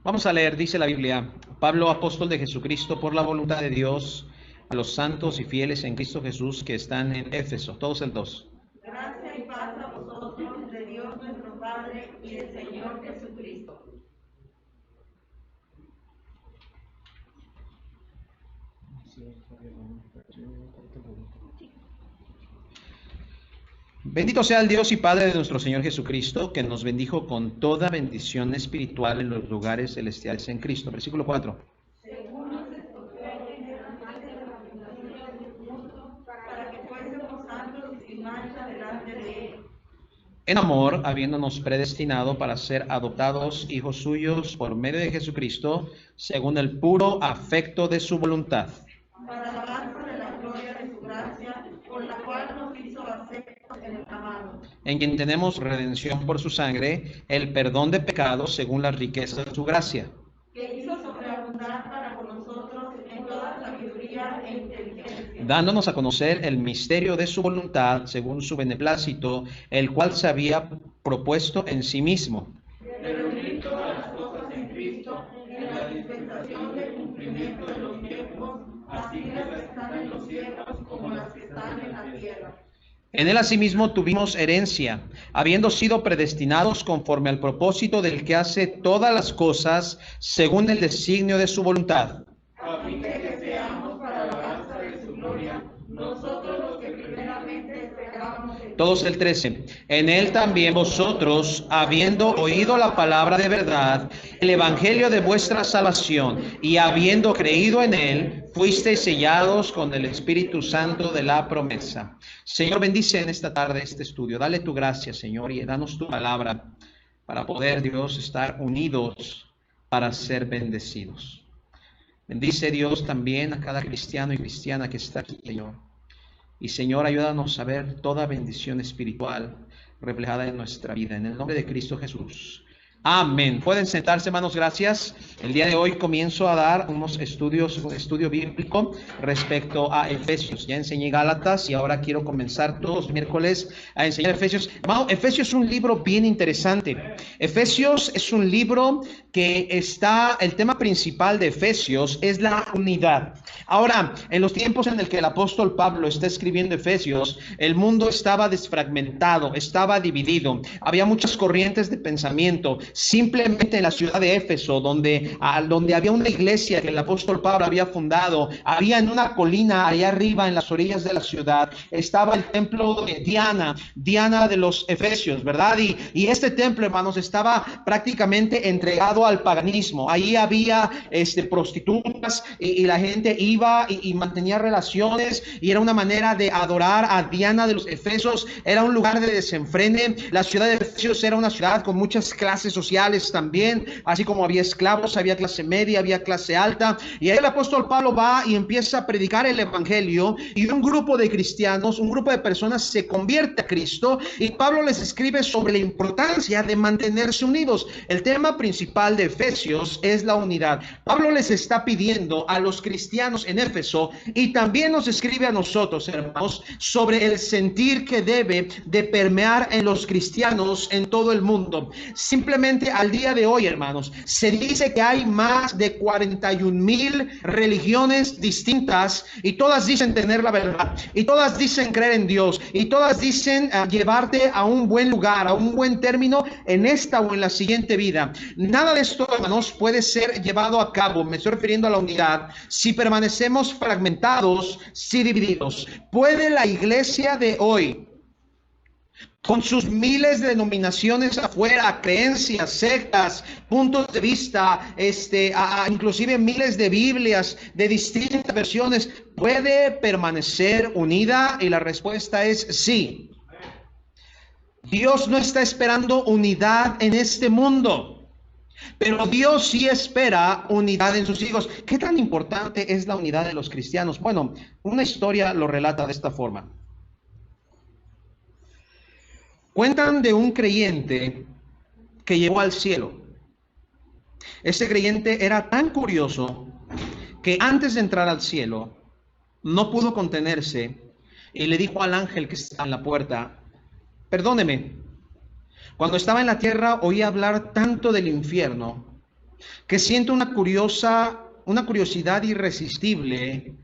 Vamos a leer, dice la Biblia, Pablo, apóstol de Jesucristo, por la voluntad de Dios, a los santos y fieles en Cristo Jesús que están en Éfeso. Todos el 2. Gracia y paz a vosotros, de Dios nuestro Padre y del Señor Jesucristo. Bendito sea el Dios y Padre de nuestro Señor Jesucristo, que nos bendijo con toda bendición espiritual en los lugares celestiales en Cristo. Versículo 4. Según nos escogió antes de la fundación del mundo, para que fuésemos santos y sin mancha delante de Él. En amor, habiéndonos predestinado para ser adoptados hijos suyos por medio de Jesucristo, según el puro afecto de su voluntad. Para alabanza de la gloria de su gracia, por la cual nos hizo aceptos en el amado. En quien tenemos redención por su sangre, el perdón de pecados según las riquezas de su gracia. Que hizo sobreabundar para con nosotros en toda sabiduría e inteligencia. Dándonos a conocer el misterio de su voluntad, según su beneplácito, el cual se había propuesto en sí mismo. De reunir todas las cosas en Cristo, en la dispensación del cumplimiento de los tiempos, así las que están en los cielos como las que están en la tierra. En él asimismo tuvimos herencia, habiendo sido predestinados conforme al propósito del que hace todas las cosas según el designio de su voluntad. A fin de que seamos para alabanza de su gloria, nosotros los que primeramente esperábamos en Todos el 13. En él también vosotros, habiendo oído la palabra de verdad, el evangelio de vuestra salvación, y habiendo creído en él, fuisteis sellados con el Espíritu Santo de la promesa. Señor, bendice en esta tarde este estudio. Dale tu gracia, Señor, y danos tu palabra para poder, Dios, estar unidos para ser bendecidos. Bendice, Dios, también a cada cristiano y cristiana que está aquí, Señor. Y Señor, ayúdanos a ver toda bendición espiritual reflejada en nuestra vida. En el nombre de Cristo Jesús. Amén. Pueden sentarse, hermanos, gracias. El día de hoy comienzo a dar un estudio bíblico respecto a Efesios. Ya enseñé Gálatas y ahora quiero comenzar todos los miércoles a enseñar Efesios. Hermano, Efesios es un libro bien interesante. Efesios es un libro que el tema principal de Efesios es la unidad. Ahora, en los tiempos en el que el apóstol Pablo está escribiendo Efesios, el mundo estaba desfragmentado, estaba dividido. Había muchas corrientes de pensamiento. Simplemente en la ciudad de Éfeso, donde había una iglesia que el apóstol Pablo había fundado, había en una colina allá arriba en las orillas de la ciudad, estaba el templo de Diana de los Efesios, ¿verdad? Y este templo, hermanos, estaba prácticamente entregado al paganismo. Ahí había prostitutas y la gente iba y mantenía relaciones, y era una manera de adorar a Diana de los Efesios. Era un lugar de desenfrene. La ciudad de Efesios era una ciudad con muchas clases sociales también, así como había esclavos, había clase media, había clase alta. Y ahí el apóstol Pablo va y empieza a predicar el evangelio, y un grupo de cristianos, un grupo de personas se convierte a Cristo, y Pablo les escribe sobre la importancia de mantenerse unidos. El tema principal de Efesios es la unidad. Pablo les está pidiendo a los cristianos en Éfeso, y también nos escribe a nosotros, hermanos, sobre el sentir que debe de permear en los cristianos en todo el mundo. Simplemente al día de hoy, hermanos, se dice que hay más de 41,000 religiones distintas, y todas dicen tener la verdad, y todas dicen creer en Dios, y todas dicen llevarte a un buen lugar, a un buen término en esta o en la siguiente vida. Nada de esto, hermanos, puede ser llevado a cabo, me estoy refiriendo a la unidad, si permanecemos fragmentados, si divididos. ¿Puede la iglesia de hoy, con sus miles de denominaciones afuera, creencias, sectas, puntos de vista, inclusive miles de Biblias de distintas versiones, puede permanecer unida? Y la respuesta es sí. Dios no está esperando unidad en este mundo, pero Dios sí espera unidad en sus hijos. ¿Qué tan importante es la unidad de los cristianos? Bueno, una historia lo relata de esta forma. Cuentan de un creyente que llegó al cielo. Ese creyente era tan curioso que antes de entrar al cielo no pudo contenerse y le dijo al ángel que estaba en la puerta: perdóneme, cuando estaba en la tierra oí hablar tanto del infierno que siento una curiosidad irresistible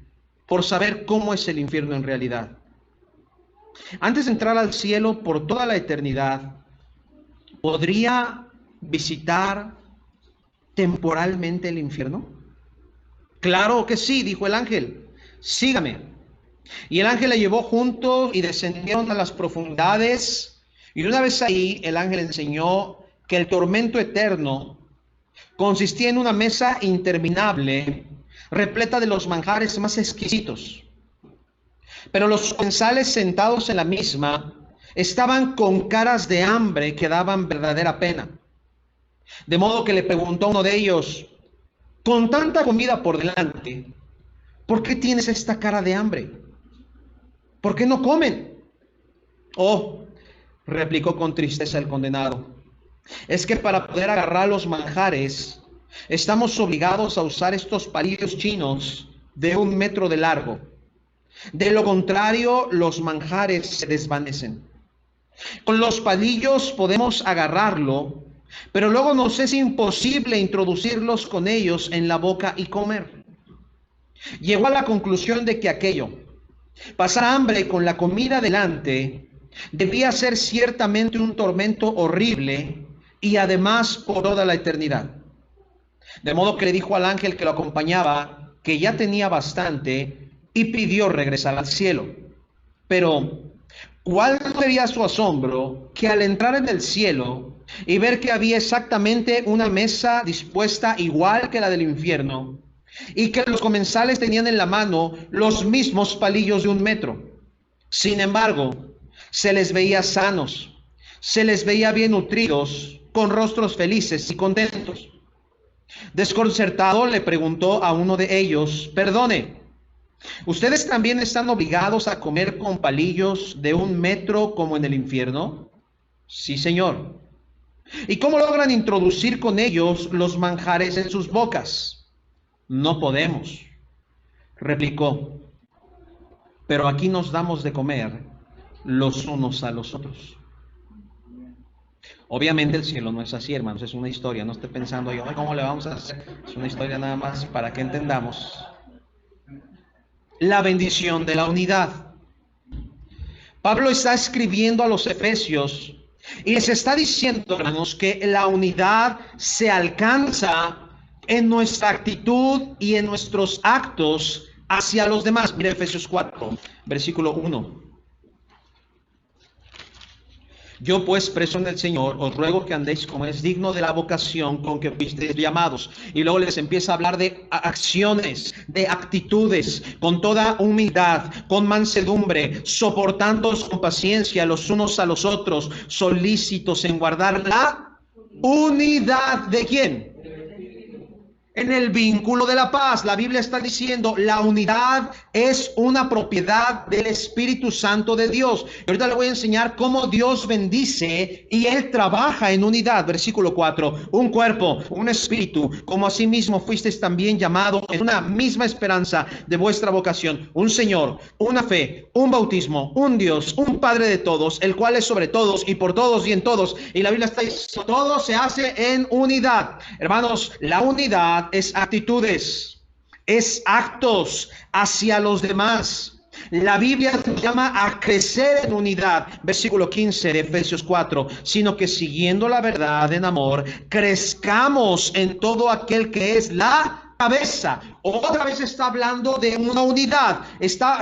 por saber cómo es el infierno en realidad. Antes de entrar al cielo por toda la eternidad, ¿podría visitar temporalmente el infierno? Claro que sí, dijo el ángel. Sígame. Y el ángel le llevó juntos y descendieron a las profundidades. Y una vez ahí, el ángel enseñó que el tormento eterno consistía en una mesa interminable, repleta de los manjares más exquisitos. Pero los comensales sentados en la misma estaban con caras de hambre que daban verdadera pena. De modo que le preguntó a uno de ellos: con tanta comida por delante, ¿por qué tienes esta cara de hambre? ¿Por qué no comen? Oh, replicó con tristeza el condenado, es que para poder agarrar los manjares, estamos obligados a usar estos palillos chinos de 1 metro de largo. De lo contrario, los manjares se desvanecen. Con los palillos podemos agarrarlo, pero luego nos es imposible introducirlos con ellos en la boca y comer. Llegó a la conclusión de que aquello, pasar hambre con la comida delante, debía ser ciertamente un tormento horrible y además por toda la eternidad. De modo que le dijo al ángel que lo acompañaba que ya tenía bastante y pidió regresar al cielo. Pero ¿cuál sería su asombro que al entrar en el cielo y ver que había exactamente una mesa dispuesta igual que la del infierno, y que los comensales tenían en la mano los mismos palillos de 1 metro? Sin embargo, se les veía sanos, se les veía bien nutridos, con rostros felices y contentos. Desconcertado le preguntó a uno de ellos: perdone, ¿ustedes también están obligados a comer con palillos de 1 metro como en el infierno? Sí, señor. ¿Y cómo logran introducir con ellos los manjares en sus bocas? No podemos, replicó, pero aquí nos damos de comer los unos a los otros. Obviamente el cielo no es así, hermanos, es una historia. No esté pensando yo, ¿cómo le vamos a hacer? Es una historia nada más para que entendamos la bendición de la unidad. Pablo está escribiendo a los efesios y les está diciendo, hermanos, que la unidad se alcanza en nuestra actitud y en nuestros actos hacia los demás. Mira Efesios 4, versículo 1. Yo pues, preso en el Señor, os ruego que andéis como es digno de la vocación con que fuisteis llamados. Y luego les empieza a hablar de acciones, de actitudes, con toda humildad, con mansedumbre, soportándoos con paciencia los unos a los otros, solícitos en guardar la unidad. ¿De quién? En el vínculo de la paz. La Biblia está diciendo, la unidad es una propiedad del Espíritu Santo de Dios. Y ahorita le voy a enseñar cómo Dios bendice y Él trabaja en unidad. Versículo 4. Un cuerpo, un espíritu, como asimismo fuisteis también llamados en una misma esperanza de vuestra vocación. Un Señor, una fe, un bautismo, un Dios, un Padre de todos, el cual es sobre todos y por todos y en todos. Y la Biblia está diciendo, todo se hace en unidad. Hermanos, la unidad es actitudes, es actos hacia los demás. La Biblia nos llama a crecer en unidad, versículo 15 de Efesios 4, sino que siguiendo la verdad en amor, crezcamos en todo aquel que es la cabeza. Otra vez está hablando de una unidad, está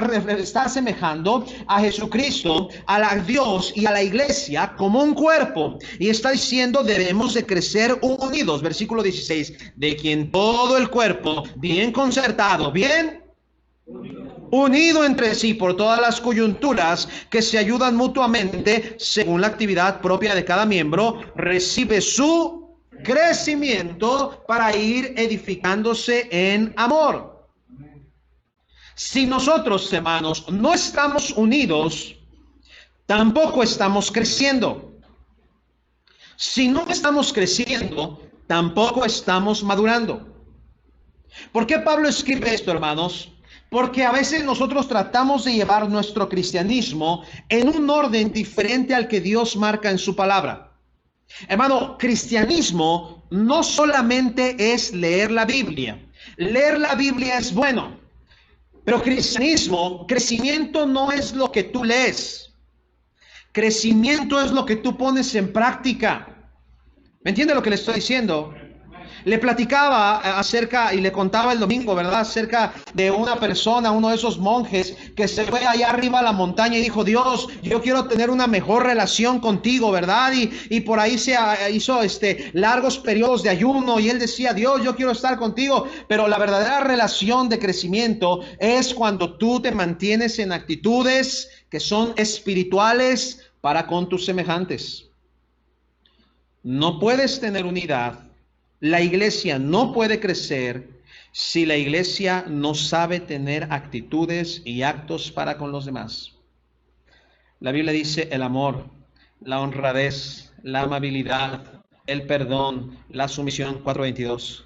asemejando a Jesucristo, a Dios y a la iglesia como un cuerpo, y está diciendo debemos de crecer unidos. Versículo 16, de quien todo el cuerpo, bien concertado, bien unido entre sí por todas las coyunturas que se ayudan mutuamente según la actividad propia de cada miembro, recibe su crecimiento para ir edificándose en amor. Si nosotros, hermanos, no estamos unidos, tampoco estamos creciendo. Si no estamos creciendo, tampoco estamos madurando. ¿Por qué Pablo escribe esto, hermanos? Porque a veces nosotros tratamos de llevar nuestro cristianismo en un orden diferente al que Dios marca en su palabra. Hermano, cristianismo no solamente es leer la Biblia. Leer la Biblia es bueno, pero crecimiento no es lo que tú lees. Crecimiento es lo que tú pones en práctica. ¿Me entiende lo que le estoy diciendo? Le platicaba acerca, y le contaba el domingo, ¿verdad? Acerca de una persona, uno de esos monjes, que se fue allá arriba a la montaña y dijo: Dios, yo quiero tener una mejor relación contigo, ¿verdad? Y por ahí se hizo largos periodos de ayuno, y él decía: Dios, yo quiero estar contigo. Pero la verdadera relación de crecimiento es cuando tú te mantienes en actitudes que son espirituales para con tus semejantes. No puedes tener unidad. La iglesia no puede crecer si la iglesia no sabe tener actitudes y actos para con los demás. La Biblia dice: el amor, la honradez, la amabilidad, el perdón, la sumisión. 4:22.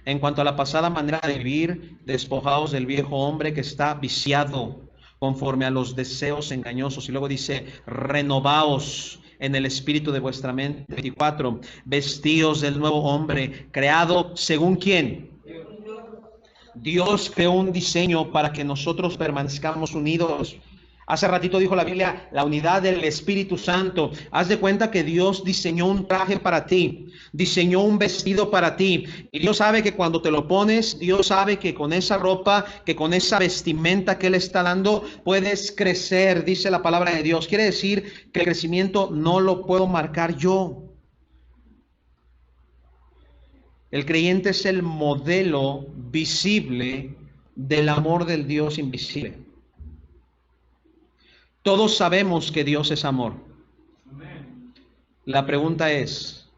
En cuanto a la pasada manera de vivir, despojados del viejo hombre que está viciado conforme a los deseos engañosos. Y luego dice: renovaos en el espíritu de vuestra mente. 24. Vestíos del nuevo hombre, creado según ¿quién? Dios creó un diseño para que nosotros permanezcamos unidos. Hace ratito dijo la Biblia, la unidad del Espíritu Santo. Haz de cuenta que Dios diseñó un traje para ti, diseñó un vestido para ti. Y Dios sabe que cuando te lo pones, Dios sabe que con esa ropa, que con esa vestimenta que Él está dando, puedes crecer, dice la palabra de Dios. Quiere decir que el crecimiento no lo puedo marcar yo. El creyente es el modelo visible del amor del Dios invisible. Todos sabemos que Dios es amor. La pregunta es,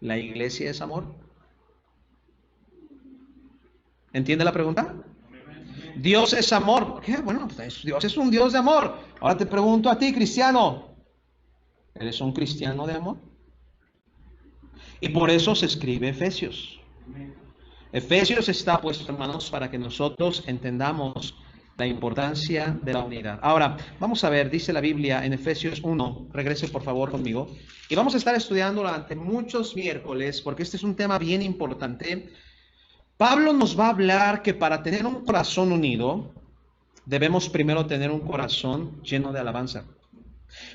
¿la iglesia es amor? ¿Entiende la pregunta? Dios es amor. ¿Qué? Bueno, Dios es un Dios de amor. Ahora te pregunto a ti, cristiano, ¿eres un cristiano de amor? Y por eso se escribe Efesios. Efesios está puesto, hermanos, para que nosotros entendamos la importancia de la unidad. Ahora, vamos a ver, dice la Biblia en Efesios 1, regrese por favor conmigo, y vamos a estar estudiando durante muchos miércoles, porque este es un tema bien importante. Pablo nos va a hablar que para tener un corazón unido, debemos primero tener un corazón lleno de alabanza.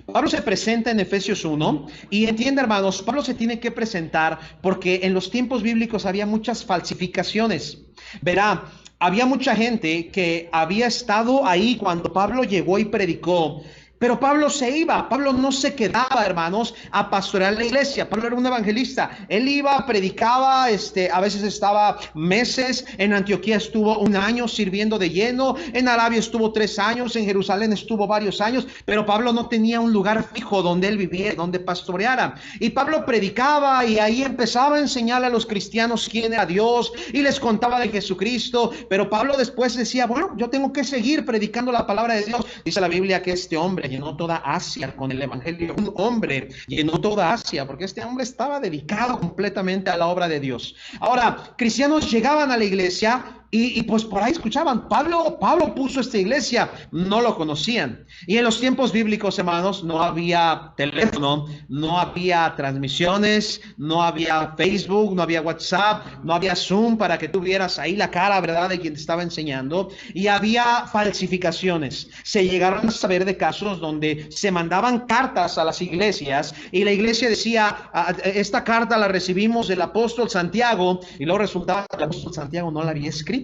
Pablo se presenta en Efesios 1 y entiende, hermanos, Pablo se tiene que presentar porque en los tiempos bíblicos había muchas falsificaciones. Verá, había mucha gente que había estado ahí cuando Pablo llegó y predicó, pero Pablo se iba, Pablo no se quedaba, hermanos, a pastorear la iglesia. Pablo era un evangelista, él iba, predicaba, a veces estaba meses, en Antioquía estuvo 1 año sirviendo de lleno, en Arabia estuvo 3 años, en Jerusalén estuvo varios años, pero Pablo no tenía un lugar fijo donde él viviera, donde pastoreara. Y Pablo predicaba y ahí empezaba a enseñarle a los cristianos quién era Dios y les contaba de Jesucristo, pero Pablo después decía, bueno, yo tengo que seguir predicando la palabra de Dios. Dice la Biblia que este hombre llenó toda Asia con el evangelio. Un hombre llenó toda Asia porque este hombre estaba dedicado completamente a la obra de Dios. Ahora, cristianos llegaban a la iglesia y pues por ahí escuchaban, Pablo puso esta iglesia, no lo conocían. Y en los tiempos bíblicos, hermanos, no había teléfono, no había transmisiones, no había Facebook, no había WhatsApp, no había Zoom para que tú vieras ahí la cara, ¿verdad?, de quien te estaba enseñando. Y había falsificaciones. Se llegaron a saber de casos donde se mandaban cartas a las iglesias y la iglesia decía, esta carta la recibimos del apóstol Santiago, y luego resultaba que el apóstol Santiago no la había escrito.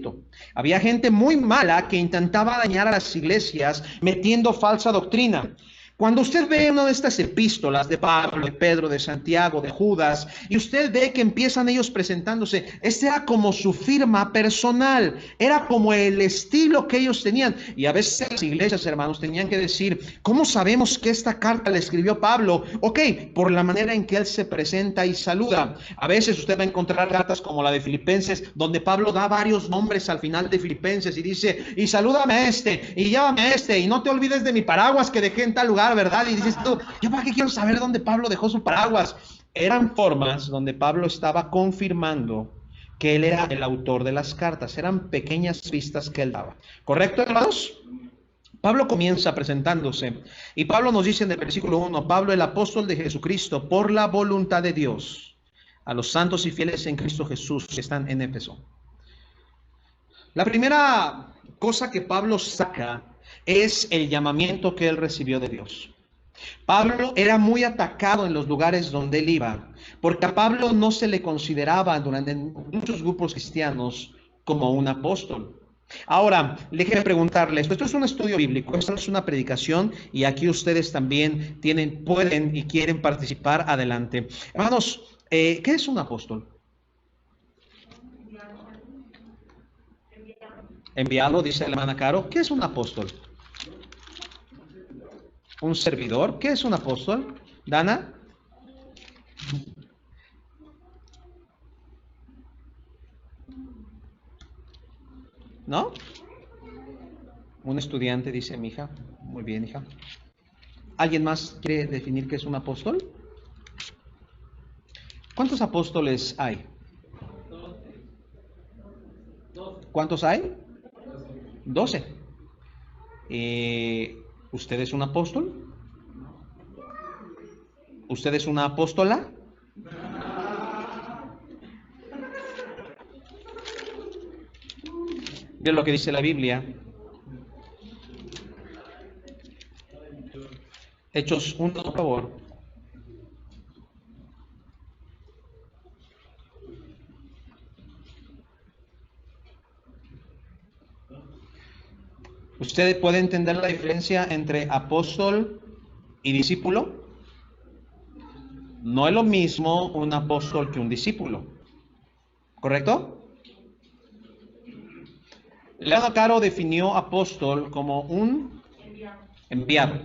Había gente muy mala que intentaba dañar a las iglesias metiendo falsa doctrina. Cuando usted ve una de estas epístolas de Pablo, de Pedro, de Santiago, de Judas, y usted ve que empiezan ellos presentándose, era como su firma personal, era como el estilo que ellos tenían. Y a veces las iglesias, hermanos, tenían que decir, ¿cómo sabemos que esta carta la escribió Pablo? Ok, por la manera en que él se presenta y saluda. A veces usted va a encontrar cartas como la de Filipenses, donde Pablo da varios nombres al final de Filipenses y dice, y salúdame a este, y llévame a este, y no te olvides de mi paraguas que dejé en tal lugar, ¿verdad? Y dices tú, ¿yo para qué quiero saber dónde Pablo dejó su paraguas? Eran formas donde Pablo estaba confirmando que él era el autor de las cartas. Eran pequeñas pistas que él daba. ¿Correcto, hermanos? Pablo comienza presentándose y Pablo nos dice en el versículo 1, Pablo, el apóstol de Jesucristo, por la voluntad de Dios, a los santos y fieles en Cristo Jesús que están en Éfeso. La primera cosa que Pablo saca es el llamamiento que él recibió de Dios. Pablo era muy atacado en los lugares donde él iba, porque a Pablo no se le consideraba durante muchos grupos cristianos como un apóstol. Ahora, déjenme preguntarles, esto es un estudio bíblico, esto es una predicación y aquí ustedes también pueden y quieren participar, adelante. Hermanos, ¿qué es un apóstol? Enviado, dice la hermana Caro. ¿Qué es un apóstol? ¿Un servidor? ¿Qué es un apóstol? ¿Dana? ¿No? Un estudiante, dice mi hija. Muy bien, hija. ¿Alguien más quiere definir qué es un apóstol? ¿Cuántos apóstoles hay? ¿Cuántos hay? 12. ¿Usted es un apóstol? ¿Usted es una apóstola? Ve lo que dice la Biblia. Hechos 1, por favor. ¿Usted puede entender la diferencia entre apóstol y discípulo? No es lo mismo un apóstol que un discípulo. ¿Correcto? Leonardo Caro definió apóstol como un enviado.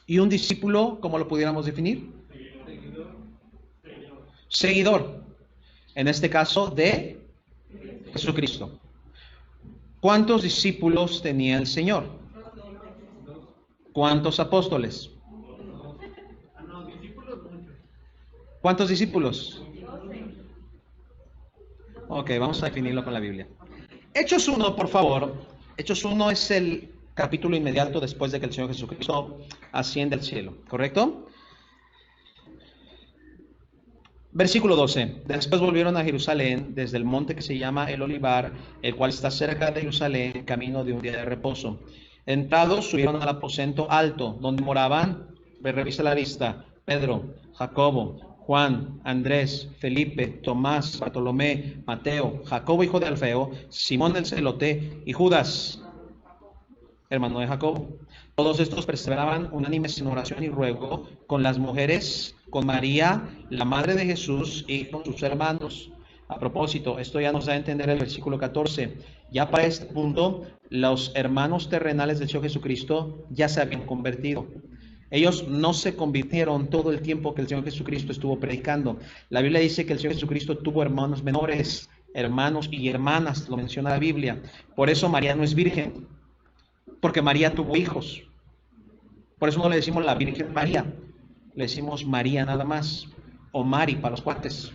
¿Y un discípulo, cómo lo pudiéramos definir? Seguidor. En este caso, de Jesucristo. ¿Cuántos discípulos tenía el Señor? ¿Cuántos apóstoles? ¿Cuántos discípulos? Ok, vamos a definirlo con la Biblia. Hechos 1, por favor. Hechos 1 es el capítulo inmediato después de que el Señor Jesucristo asciende al cielo, ¿correcto? Versículo 12. Después volvieron a Jerusalén desde el monte que se llama el Olivar, el cual está cerca de Jerusalén, camino de un día de reposo. Entrados, subieron al aposento alto, donde moraban, revisa la lista, Pedro, Jacobo, Juan, Andrés, Felipe, Tomás, Bartolomé, Mateo, Jacobo hijo de Alfeo, Simón el celote y Judas, hermano de Jacobo. Todos estos perseveraban unánimes en oración y ruego con las mujeres, con María, la madre de Jesús, y con sus hermanos. A propósito, esto ya nos da a entender el versículo 14. Ya para este punto, los hermanos terrenales del Señor Jesucristo ya se habían convertido. Ellos no se convirtieron todo el tiempo que el Señor Jesucristo estuvo predicando. La Biblia dice que el Señor Jesucristo tuvo hermanos menores, hermanos y hermanas, lo menciona la Biblia. Por eso María no es virgen, porque María tuvo hijos. Por eso no le decimos la Virgen María, le decimos María nada más, o Mari para los cuates.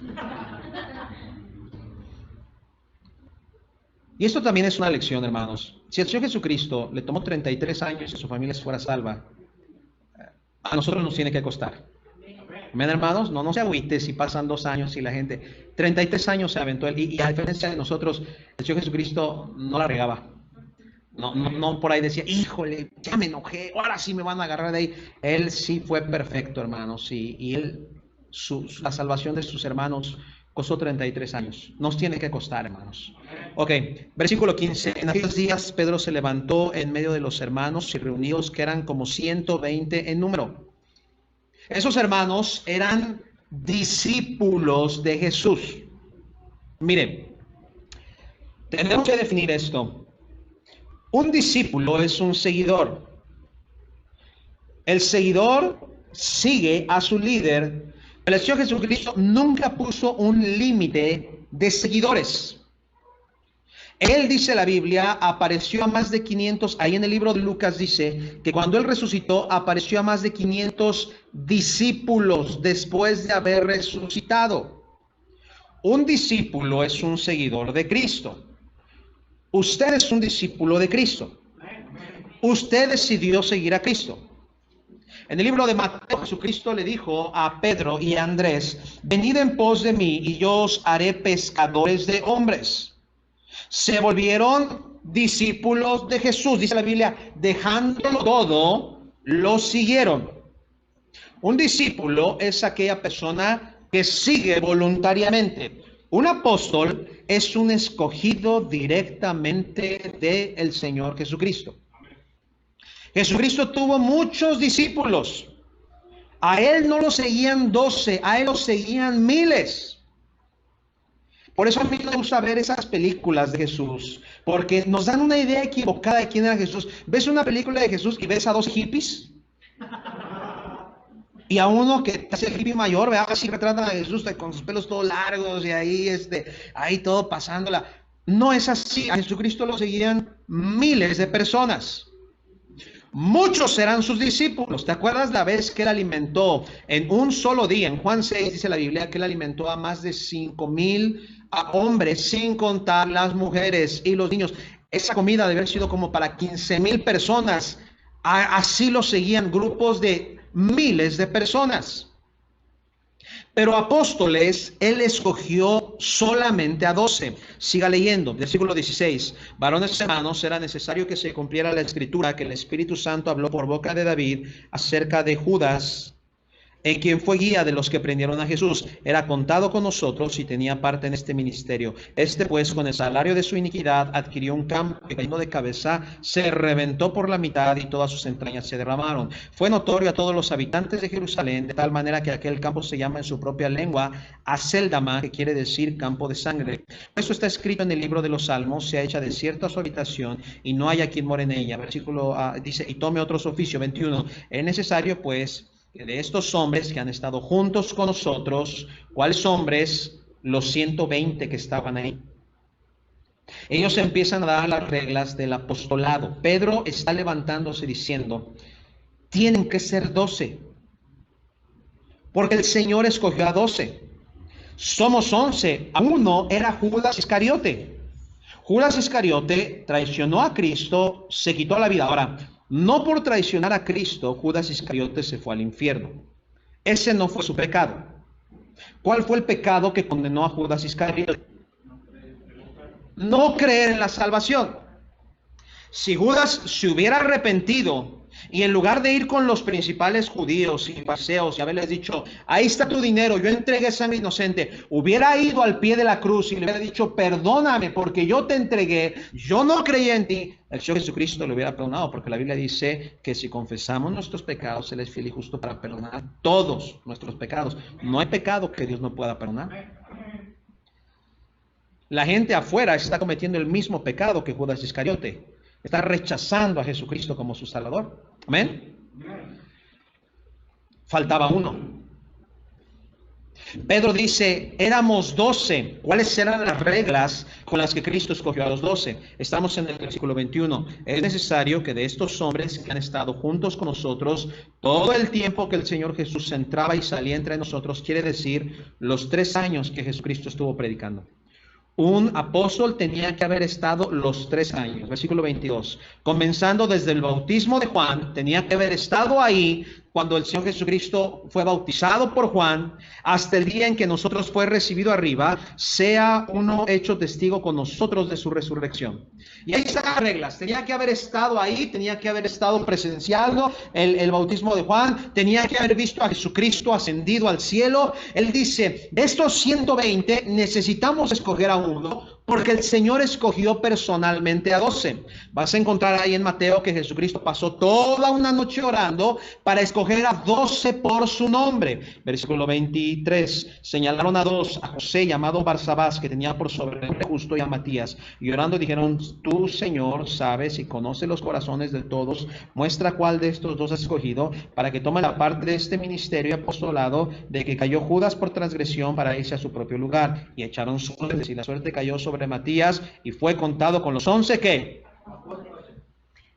Y esto también es una lección, hermanos. Si el Señor Jesucristo le tomó 33 años que su familia fuera salva, a nosotros nos tiene que costar. Amén, hermanos. No se agüite si pasan 2 años y la gente... 33 años se aventó él. Y a diferencia de nosotros, el Señor Jesucristo no la regaba. No por ahí decía, híjole, ya me enojé, ahora sí me van a agarrar de ahí. Él sí fue perfecto, hermanos. Y él, la salvación de sus hermanos costó 33 años. Nos tiene que costar, hermanos. Ok, versículo 15. En aquellos días Pedro se levantó en medio de los hermanos y reunidos, que eran como 120 en número. Esos hermanos eran discípulos de Jesús. Miren, tenemos que definir esto. Un discípulo es un seguidor. El seguidor sigue a su líder. El Señor Jesucristo nunca puso un límite de seguidores. Él, dice la Biblia, apareció a más de 500, ahí en el libro de Lucas dice que cuando Él resucitó, apareció a más de 500 discípulos después de haber resucitado. Un discípulo es un seguidor de Cristo. Usted es un discípulo de Cristo. Usted decidió seguir a Cristo. En el libro de Mateo, Jesucristo le dijo a Pedro y a Andrés: venid en pos de mí y yo os haré pescadores de hombres. Se volvieron discípulos de Jesús, dice la Biblia, dejándolo todo, lo siguieron. Un discípulo es aquella persona que sigue voluntariamente. Un apóstol es un escogido directamente del Señor Jesucristo. Jesucristo tuvo muchos discípulos. A él no lo seguían 12, a él lo seguían miles. Por eso a mí me gusta ver esas películas de Jesús, porque nos dan una idea equivocada de quién era Jesús. ¿Ves una película de Jesús y ves a dos hippies? Y a uno que es el hippie mayor, ¿verdad? Así retratan a Jesús con sus pelos todos largos y ahí todo pasándola. No es así. A Jesucristo lo seguían miles de personas. Muchos eran sus discípulos. ¿Te acuerdas la vez que él alimentó en un solo día? En Juan 6 dice la Biblia que él alimentó a más de 5,000 hombres, sin contar las mujeres y los niños. Esa comida debe haber sido como para 15,000 personas. Así lo seguían grupos de miles de personas. Pero apóstoles, él escogió solamente a 12. Siga leyendo, versículo 16. Varones hermanos, era necesario que se cumpliera la escritura que el Espíritu Santo habló por boca de David acerca de Judas, en quien fue guía de los que prendieron a Jesús. Era contado con nosotros y tenía parte en este ministerio. Este pues, con el salario de su iniquidad, adquirió un campo que, cayendo de cabeza, se reventó por la mitad y todas sus entrañas se derramaron. Fue notorio a todos los habitantes de Jerusalén, de tal manera que aquel campo se llama en su propia lengua Aceldama, que quiere decir campo de sangre. Esto está escrito en el libro de los Salmos: sea hecha desierta su habitación y no haya quien more en ella. Versículo dice: y tome otros oficios. 21. Es necesario pues que de estos hombres que han estado juntos con nosotros. ¿Cuáles hombres? Los 120 que estaban ahí. Ellos empiezan a dar las reglas del apostolado. Pedro está levantándose diciendo: tienen que ser 12, porque el Señor escogió a 12. Somos 11. A uno era Judas Iscariote. Judas Iscariote traicionó a Cristo, se quitó la vida. Ahora, no por traicionar a Cristo, Judas Iscariote se fue al infierno. Ese no fue su pecado. ¿Cuál fue el pecado que condenó a Judas Iscariote? No creer en la salvación. Si Judas se hubiera arrepentido y en lugar de ir con los principales judíos y fariseos y haberles dicho: ahí está tu dinero, yo entregué sangre inocente, hubiera ido al pie de la cruz y le hubiera dicho: perdóname porque yo te entregué, yo no creí en ti, el Señor Jesucristo le hubiera perdonado, porque la Biblia dice que si confesamos nuestros pecados, Él es fiel y justo para perdonar todos nuestros pecados. No hay pecado que Dios no pueda perdonar. La gente afuera está cometiendo el mismo pecado que Judas Iscariote. Está rechazando a Jesucristo como su Salvador. Amén. Faltaba uno. Pedro dice: éramos 12. ¿Cuáles eran las reglas con las que Cristo escogió a los 12? Estamos en el versículo 21. Es necesario que de estos hombres que han estado juntos con nosotros todo el tiempo que el Señor Jesús entraba y salía entre nosotros, quiere decir los 3 años que Jesucristo estuvo predicando. Un apóstol tenía que haber estado los 3 años. Versículo 22. Comenzando desde el bautismo de Juan, tenía que haber estado ahí cuando el Señor Jesucristo fue bautizado por Juan, hasta el día en que nosotros fue recibido arriba, sea uno hecho testigo con nosotros de su resurrección. Y ahí están las reglas. Tenía que haber estado ahí, tenía que haber estado presenciando el bautismo de Juan, tenía que haber visto a Jesucristo ascendido al cielo. Él dice: de estos 120 necesitamos escoger a uno, porque el Señor escogió personalmente a 12. Vas a encontrar ahí en Mateo que Jesucristo pasó toda una noche orando para escoger a 12 por su nombre. Versículo 23. Señalaron a 2, a José llamado Barsabás, que tenía por sobrenombre Justo, y a Matías. Y orando dijeron: tú, Señor, sabes y conoces los corazones de todos. Muestra cuál de estos 2 has escogido para que tome la parte de este ministerio y apostolado de que cayó Judas por transgresión para irse a su propio lugar. Y echaron suertes, y la suerte cayó sobre Matías, y fue contado con los 11 ¿qué?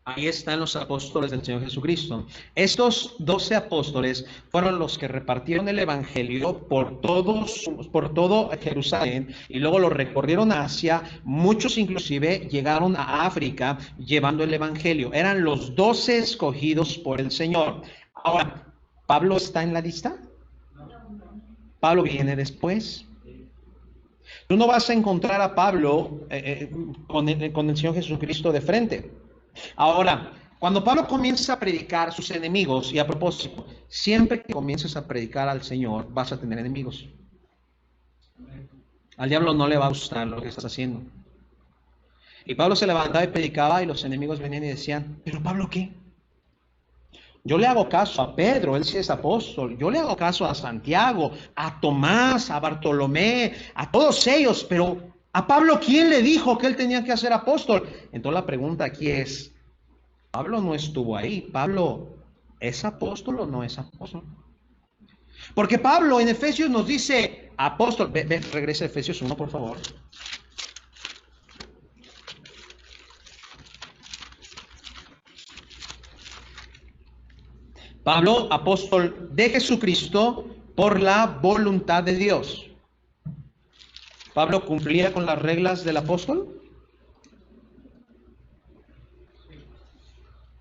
Ahí están los apóstoles del Señor Jesucristo. Estos 12 apóstoles fueron los que repartieron el evangelio por todo Jerusalén, y luego lo recorrieron a Asia. Muchos inclusive llegaron a África llevando el evangelio. Eran los 12 escogidos por el Señor. Ahora, ¿Pablo está en la lista? Pablo viene después. Tú no vas a encontrar a Pablo con el Señor Jesucristo de frente. Ahora, cuando Pablo comienza a predicar a sus enemigos, y a propósito, siempre que comiences a predicar al Señor, vas a tener enemigos. Al diablo no le va a gustar lo que estás haciendo. Y Pablo se levantaba y predicaba, y los enemigos venían y decían, ¿pero Pablo qué? Yo le hago caso a Pedro, él sí es apóstol. Yo le hago caso a Santiago, a Tomás, a Bartolomé, a todos ellos. Pero a Pablo, ¿quién le dijo que él tenía que ser apóstol? Entonces la pregunta aquí es, Pablo no estuvo ahí. ¿Pablo es apóstol o no es apóstol? Porque Pablo en Efesios nos dice, apóstol, regresa a Efesios 1, por favor. Pablo, apóstol de Jesucristo por la voluntad de Dios. ¿Pablo cumplía con las reglas del apóstol?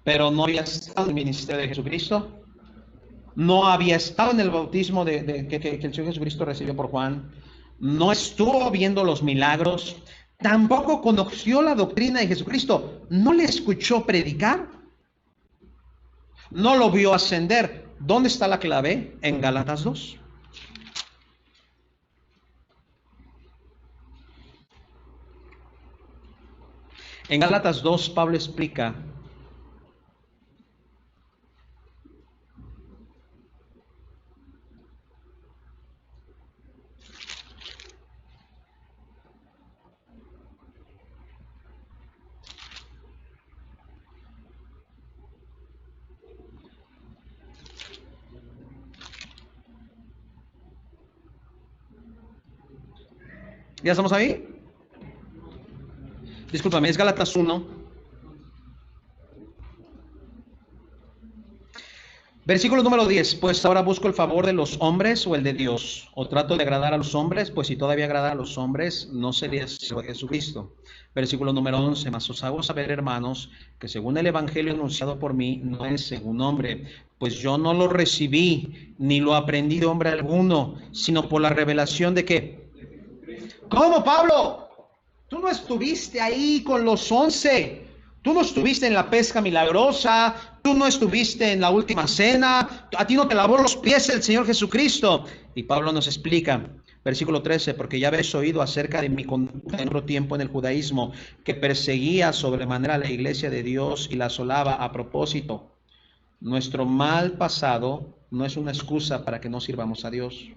Pero no había estado en el ministerio de Jesucristo. No había estado en el bautismo que el Señor Jesucristo recibió por Juan. No estuvo viendo los milagros. Tampoco conoció la doctrina de Jesucristo. No le escuchó predicar. No lo vio ascender. ¿Dónde está la clave? En Gálatas 2. En Gálatas 2, Pablo explica ¿Ya estamos ahí? Discúlpame, es Gálatas 1. Versículo número 10. Pues ahora busco el favor de los hombres o el de Dios. O trato de agradar a los hombres, pues si todavía agradara a los hombres, no sería Jesucristo. Versículo número 11. Mas os hago saber, hermanos, que según el evangelio anunciado por mí, no es según hombre. Pues yo no lo recibí, ni lo aprendí de hombre alguno, sino por la revelación de ¿qué? ¿Cómo, Pablo? Tú no estuviste ahí con los 11. Tú no estuviste en la pesca milagrosa. Tú no estuviste en la última cena. A ti no te lavó los pies el Señor Jesucristo. Y Pablo nos explica, versículo 13, porque ya habéis oído acerca de mi conducta en otro tiempo en el judaísmo, que perseguía sobremanera la iglesia de Dios y la asolaba a propósito. Nuestro mal pasado no es una excusa para que no sirvamos a Dios.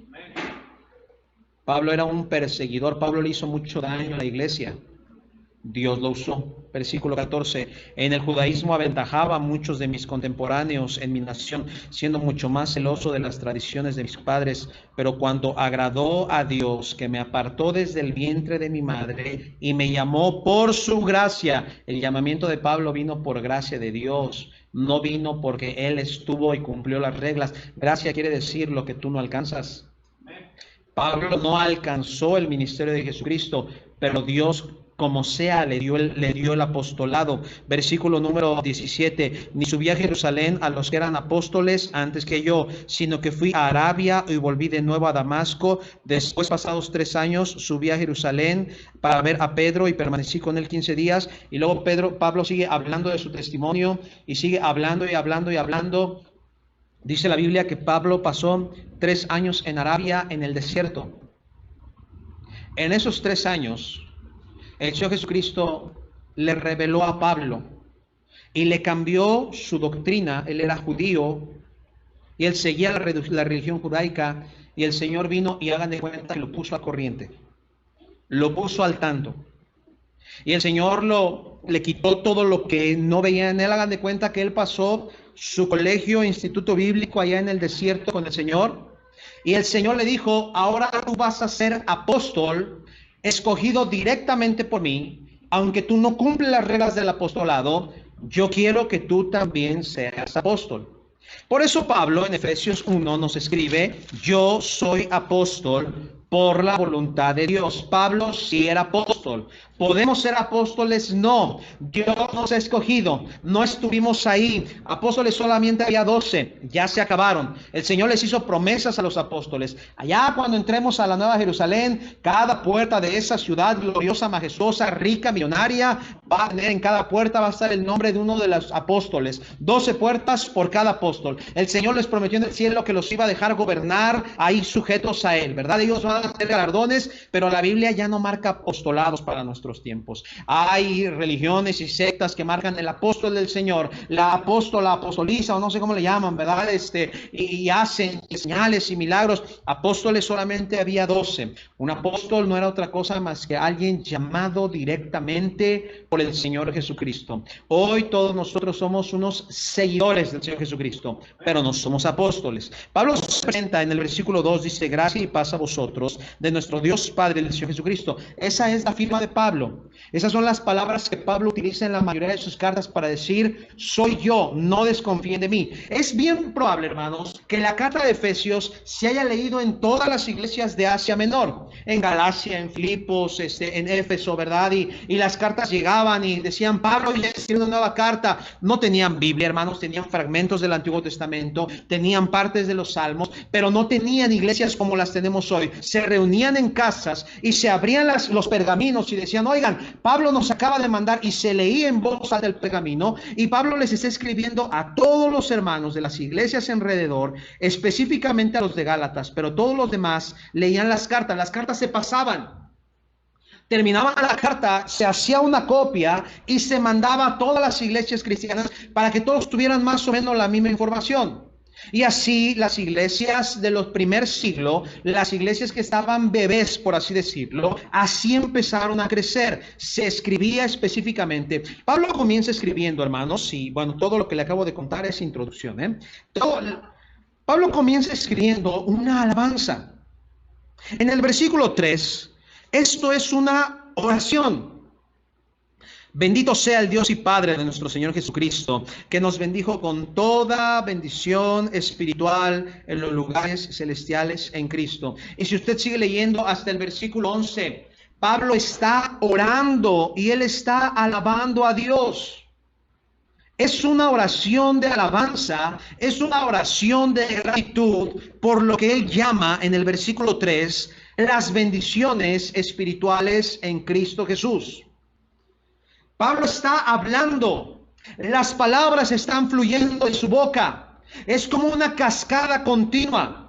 Pablo era un perseguidor. Pablo le hizo mucho daño a la iglesia. Dios lo usó. Versículo 14. En el judaísmo aventajaba a muchos de mis contemporáneos en mi nación, siendo mucho más celoso de las tradiciones de mis padres. Pero cuando agradó a Dios, que me apartó desde el vientre de mi madre y me llamó por su gracia. El llamamiento de Pablo vino por gracia de Dios. No vino porque él estuvo y cumplió las reglas. Gracia quiere decir lo que tú no alcanzas. Pablo no alcanzó el ministerio de Jesucristo, pero Dios, como sea, le dio el apostolado. Versículo número 17. Ni subí a Jerusalén a los que eran apóstoles antes que yo, sino que fui a Arabia y volví de nuevo a Damasco. Después, pasados 3 años, subí a Jerusalén para ver a Pedro y permanecí con él 15 días. Y luego Pablo sigue hablando de su testimonio y sigue hablando y hablando y hablando. Dice la Biblia que Pablo pasó 3 años en Arabia, en el desierto. En esos 3 años, el Señor Jesucristo le reveló a Pablo y le cambió su doctrina. Él era judío y él seguía la religión judaica, y el Señor vino y hagan de cuenta que lo puso a corriente, lo puso al tanto. Y el Señor le quitó todo lo que no veía en él. Hagan de cuenta que él pasó su colegio, instituto bíblico allá en el desierto con el Señor. Y el Señor le dijo, ahora tú vas a ser apóstol, escogido directamente por mí. Aunque tú no cumples las reglas del apostolado, yo quiero que tú también seas apóstol. Por eso Pablo en Efesios 1 nos escribe, yo soy apóstol por la voluntad de Dios. Pablo sí era apóstol. apóstol. ¿Podemos ser apóstoles? No. Dios nos ha escogido. No estuvimos ahí. Apóstoles solamente había 12. Ya se acabaron. El Señor les hizo promesas a los apóstoles. Allá cuando entremos a la Nueva Jerusalén, cada puerta de esa ciudad gloriosa, majestuosa, rica, millonaria, va a tener en cada puerta va a estar el nombre de uno de los apóstoles. 12 puertas por cada apóstol. El Señor les prometió en el cielo que los iba a dejar gobernar ahí sujetos a Él, ¿verdad? Ellos van a tener galardones, pero la Biblia ya no marca apostolados para nuestros tiempos. Hay religiones y sectas que marcan el apóstol del Señor, la apóstola, apostoliza, o no sé cómo le llaman, ¿verdad? Y hacen señales y milagros. Apóstoles solamente había 12. Un apóstol no era otra cosa más que alguien llamado directamente por el Señor Jesucristo. Hoy todos nosotros somos unos seguidores del Señor Jesucristo, pero no somos apóstoles. Pablo se presenta en el versículo 2, dice: gracia y paz a vosotros, de nuestro Dios Padre y del Señor Jesucristo. Esa es la firma de Pablo. Esas son las palabras que Pablo utiliza en la mayoría de sus cartas para decir: soy yo, no desconfíen de mí. Es bien probable, hermanos, que la carta de Efesios se haya leído en todas las iglesias de Asia Menor, en Galacia, en Filipos, en Éfeso, ¿verdad? Y las cartas llegaban y decían: Pablo ya escribió una nueva carta. No tenían Biblia, hermanos, tenían fragmentos del Antiguo Testamento, tenían partes de los Salmos, pero no tenían iglesias como las tenemos hoy. Se reunían en casas y se abrían los pergaminos y decían: oigan, Pablo nos acaba de mandar, y se leía en voz alta el pergamino, y Pablo les está escribiendo a todos los hermanos de las iglesias alrededor, específicamente a los de Gálatas, pero todos los demás leían las cartas se pasaban. Terminaba la carta, se hacía una copia y se mandaba a todas las iglesias cristianas para que todos tuvieran más o menos la misma información. Y así las iglesias de los primer siglo, las iglesias que estaban bebés, por así decirlo, así empezaron a crecer. Se escribía específicamente. Pablo comienza escribiendo, hermanos, y bueno, todo lo que le acabo de contar es introducción, Pablo comienza escribiendo una alabanza. En el versículo 3, esto es una oración. Bendito sea el Dios y Padre de nuestro Señor Jesucristo, que nos bendijo con toda bendición espiritual en los lugares celestiales en Cristo. Y si usted sigue leyendo hasta el versículo 11, Pablo está orando y él está alabando a Dios. Es una oración de alabanza, es una oración de gratitud por lo que él llama en el versículo 3 las bendiciones espirituales en Cristo Jesús. Pablo está hablando, las palabras están fluyendo de su boca, es como una cascada continua.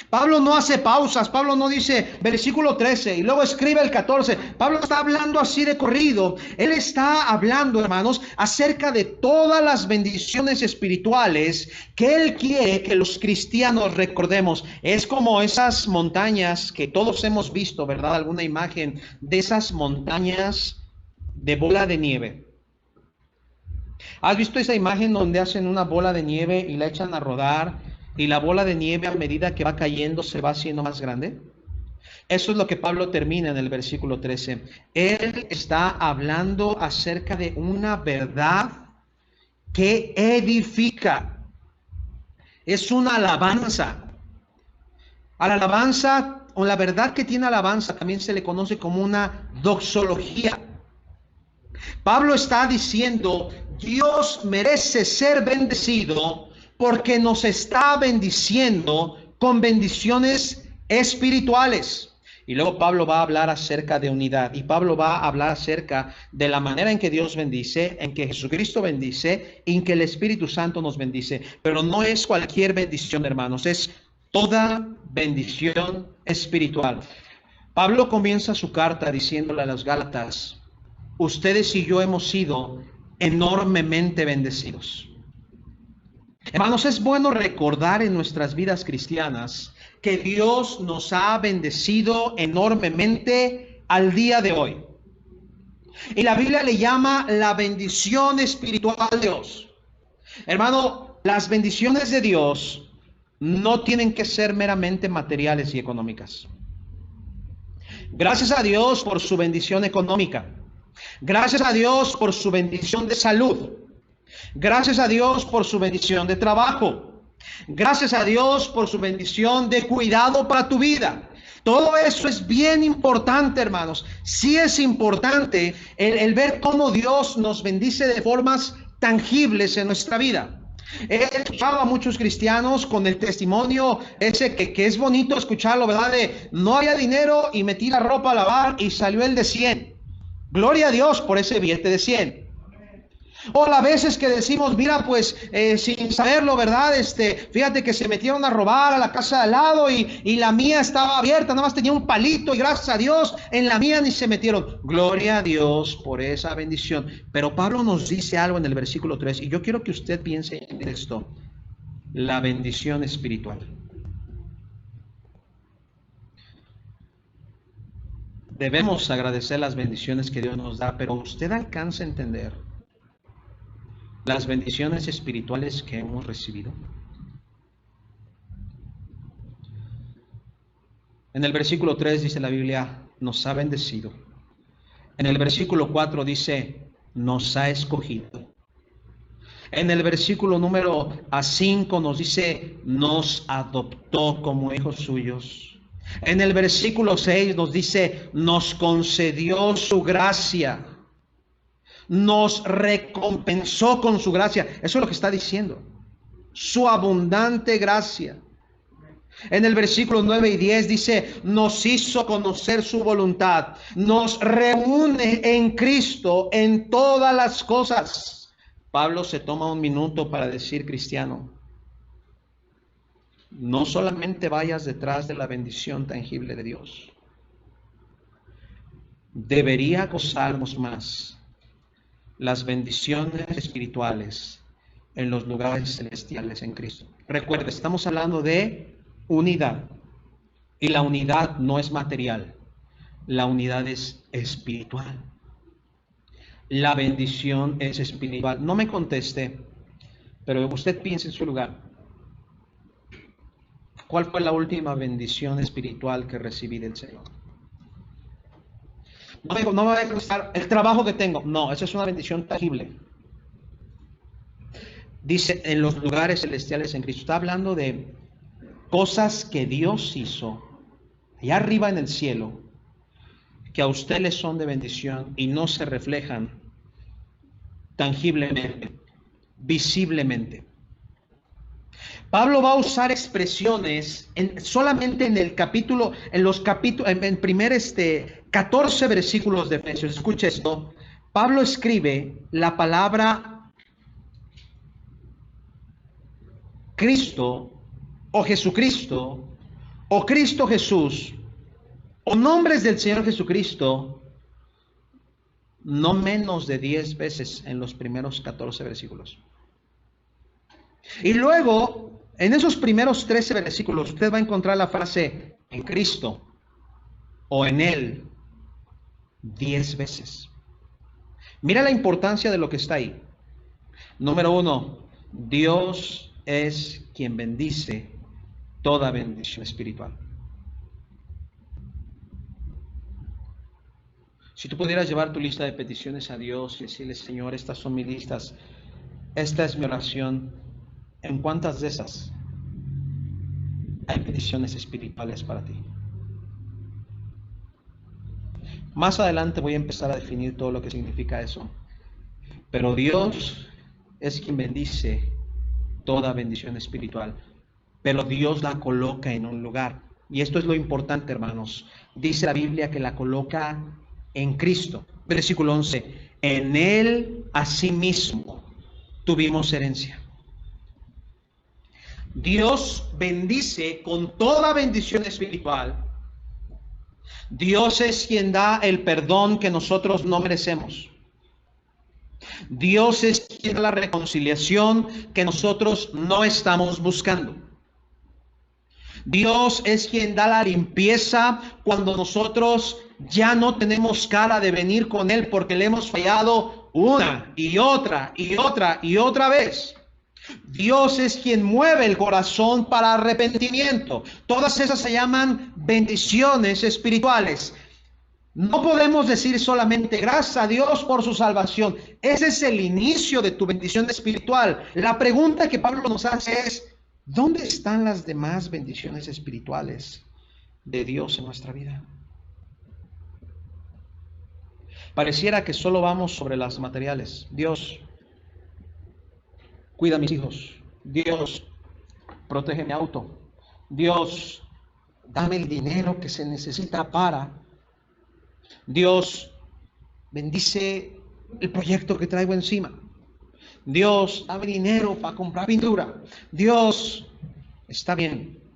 Pablo no hace pausas, Pablo no dice versículo 13 y luego escribe el 14. Pablo está hablando así de corrido. Él está hablando, hermanos, acerca de todas las bendiciones espirituales que él quiere que los cristianos recordemos. Es como esas montañas que todos hemos visto, ¿verdad? Alguna imagen de esas montañas de bola de nieve. ¿Has visto esa imagen donde hacen una bola de nieve y la echan a rodar y la bola de nieve a medida que va cayendo se va haciendo más grande? Eso es lo que Pablo termina en el versículo 13. Él está hablando acerca de una verdad que edifica. Es una alabanza. A la alabanza, o la verdad que tiene alabanza, también se le conoce como una doxología. Pablo está diciendo: Dios merece ser bendecido porque nos está bendiciendo con bendiciones espirituales. Y luego Pablo va a hablar acerca de unidad, y Pablo va a hablar acerca de la manera en que Dios bendice, en que Jesucristo bendice, y en que el Espíritu Santo nos bendice. Pero no es cualquier bendición, hermanos, es toda bendición espiritual. Pablo comienza su carta diciéndole a los Gálatas: ustedes y yo hemos sido enormemente bendecidos. Hermanos, es bueno recordar en nuestras vidas cristianas que Dios nos ha bendecido enormemente al día de hoy. Y la Biblia le llama la bendición espiritual de Dios. Hermano, las bendiciones de Dios no tienen que ser meramente materiales y económicas. Gracias a Dios por su bendición económica. Gracias a Dios por su bendición de salud. Gracias a Dios por su bendición de trabajo. Gracias a Dios por su bendición de cuidado para tu vida. Todo eso es bien importante, hermanos. Sí es importante el ver cómo Dios nos bendice de formas tangibles en nuestra vida. He escuchado a muchos cristianos con el testimonio ese que es bonito escucharlo, ¿verdad? De no había dinero y metí la ropa a lavar y salió el de 100. Gloria a Dios por ese billete de 100. O las veces que decimos, mira, pues sin saberlo, ¿verdad? Fíjate que se metieron a robar a la casa de al lado y la mía estaba abierta, nada más tenía un palito y gracias a Dios en la mía ni se metieron. Gloria a Dios por esa bendición. Pero Pablo nos dice algo en el versículo 3 y yo quiero que usted piense en esto. La bendición espiritual. Debemos agradecer las bendiciones que Dios nos da, pero usted alcanza a entender las bendiciones espirituales que hemos recibido. En el versículo 3 dice la Biblia, nos ha bendecido. En el versículo 4 dice, nos ha escogido. En el versículo número 5 nos dice, nos adoptó como hijos suyos. En el versículo 6 nos dice, nos concedió su gracia. Nos recompensó con su gracia. Eso es lo que está diciendo. Su abundante gracia. En el versículo 9 y 10 dice, nos hizo conocer su voluntad. Nos reúne en Cristo en todas las cosas. Pablo se toma un minuto para decir, cristiano, no solamente vayas detrás de la bendición tangible de Dios. Debería gozarnos más las bendiciones espirituales en los lugares celestiales en Cristo. Recuerde, estamos hablando de unidad. Y la unidad no es material. La unidad es espiritual. La bendición es espiritual. No me conteste, pero usted piense en su lugar. ¿Cuál fue la última bendición espiritual que recibí del Señor? No me va a costar el trabajo que tengo. No, esa es una bendición tangible. Dice en los lugares celestiales en Cristo. Está hablando de cosas que Dios hizo allá arriba en el cielo, que a usted le son de bendición y no se reflejan tangiblemente, visiblemente. Pablo va a usar expresiones solamente en el capítulo, en primer 14 versículos de Efesios. Escuche esto. Pablo escribe la palabra Cristo o Jesucristo o Cristo Jesús o nombres del Señor Jesucristo no menos de 10 veces en los primeros 14 versículos. Y luego, en esos primeros 13 versículos, usted va a encontrar la frase en Cristo o en Él 10 veces. Mira la importancia de lo que está ahí. Número 1, Dios es quien bendice toda bendición espiritual. Si tú pudieras llevar tu lista de peticiones a Dios y decirle, Señor, estas son mis listas, esta es mi oración, ¿en cuántas de esas hay peticiones espirituales para ti? Más adelante voy a empezar a definir todo lo que significa eso. Pero Dios es quien bendice toda bendición espiritual. Pero Dios la coloca en un lugar. Y esto es lo importante, hermanos. Dice la Biblia que la coloca en Cristo. Versículo 11. En Él asimismo tuvimos herencia. Dios bendice con toda bendición espiritual. Dios es quien da el perdón que nosotros no merecemos. Dios es quien da la reconciliación que nosotros no estamos buscando. Dios es quien da la limpieza cuando nosotros ya no tenemos cara de venir con Él porque le hemos fallado una y otra y otra y otra vez. Dios es quien mueve el corazón para arrepentimiento. Todas esas se llaman bendiciones espirituales. No podemos decir solamente gracias a Dios por su salvación. Ese es el inicio de tu bendición espiritual. La pregunta que Pablo nos hace es, ¿dónde están las demás bendiciones espirituales? de Dios en nuestra vida. Pareciera que solo vamos sobre las materiales. Dios, cuida a mis hijos. Dios, protege mi auto. Dios, dame el dinero que se necesita para. Dios, bendice el proyecto que traigo encima. Dios, dame dinero para comprar pintura. Dios, está bien.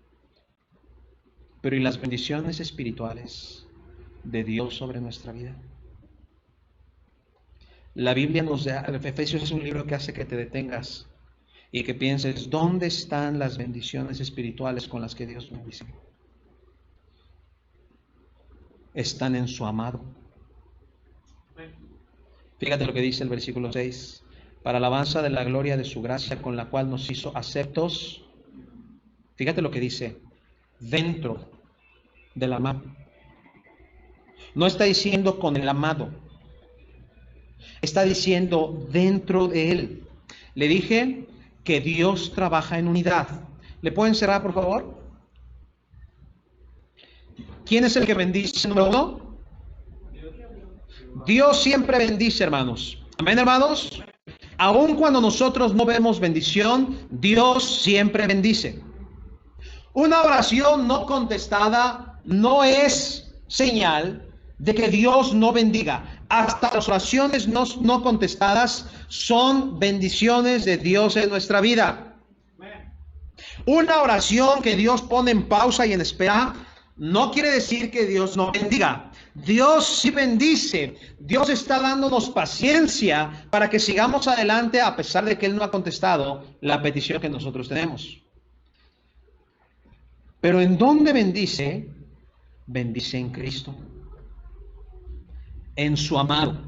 Pero ¿y las bendiciones espirituales de Dios sobre nuestra vida? La Biblia nos da, Efesios es un libro que hace que te detengas y que pienses, ¿dónde están las bendiciones espirituales con las que Dios me bendice? Están en su amado. Fíjate lo que dice el versículo 6. Para alabanza de la gloria de su gracia con la cual nos hizo aceptos. Fíjate lo que dice. Dentro del amado. No está diciendo con el amado. Está diciendo dentro de él. Le dije que Dios trabaja en unidad. ¿Le pueden cerrar, por favor? ¿Quién es el que bendice, número uno? Dios siempre bendice, hermanos. Amén, hermanos. Aun cuando nosotros no vemos bendición, Dios siempre bendice. Una oración no contestada no es señal de que Dios no bendiga. Hasta las oraciones no contestadas son bendiciones de Dios en nuestra vida. Una oración que Dios pone en pausa y en espera no quiere decir que Dios no bendiga. Dios sí bendice. Dios está dándonos paciencia para que sigamos adelante a pesar de que Él no ha contestado la petición que nosotros tenemos. Pero ¿en dónde bendice? Bendice en Cristo, en su amado.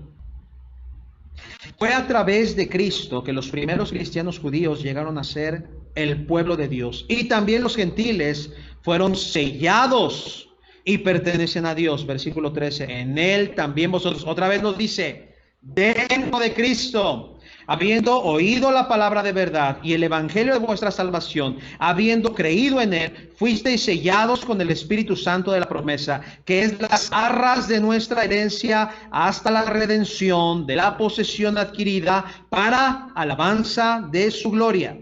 Fue a través de Cristo que los primeros cristianos judíos llegaron a ser el pueblo de Dios. Y también los gentiles fueron sellados y pertenecen a Dios. Versículo 13. En Él también vosotros, otra vez nos dice, dentro de Cristo, habiendo oído la palabra de verdad y el evangelio de vuestra salvación, habiendo creído en Él, fuisteis sellados con el Espíritu Santo de la promesa, que es las arras de nuestra herencia hasta la redención de la posesión adquirida para alabanza de su gloria.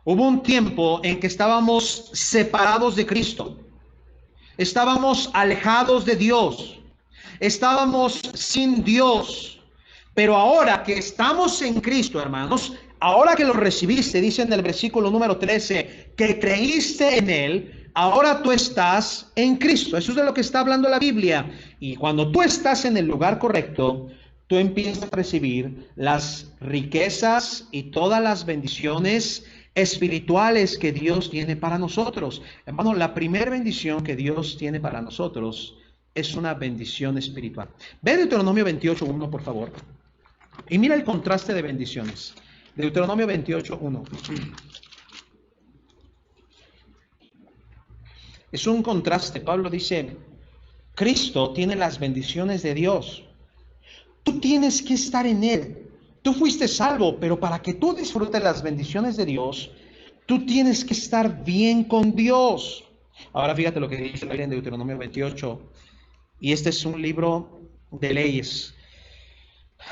Hubo un tiempo en que estábamos separados de Cristo. Estábamos alejados de Dios. Estábamos sin Dios. Pero ahora que estamos en Cristo, hermanos, ahora que lo recibiste, dice en el versículo número 13, que creíste en Él, ahora tú estás en Cristo. Eso es de lo que está hablando la Biblia. Y cuando tú estás en el lugar correcto, tú empiezas a recibir las riquezas y todas las bendiciones espirituales que Dios tiene para nosotros. Hermano, la primera bendición que Dios tiene para nosotros es una bendición espiritual. Ve Deuteronomio 28:1, por favor. Y mira el contraste de bendiciones. Deuteronomio 28:1. Es un contraste. Pablo dice, Cristo tiene las bendiciones de Dios. Tú tienes que estar en Él. Tú fuiste salvo, pero para que tú disfrutes las bendiciones de Dios, tú tienes que estar bien con Dios. Ahora fíjate lo que dice la Biblia en Deuteronomio 28. Y este es un libro de leyes.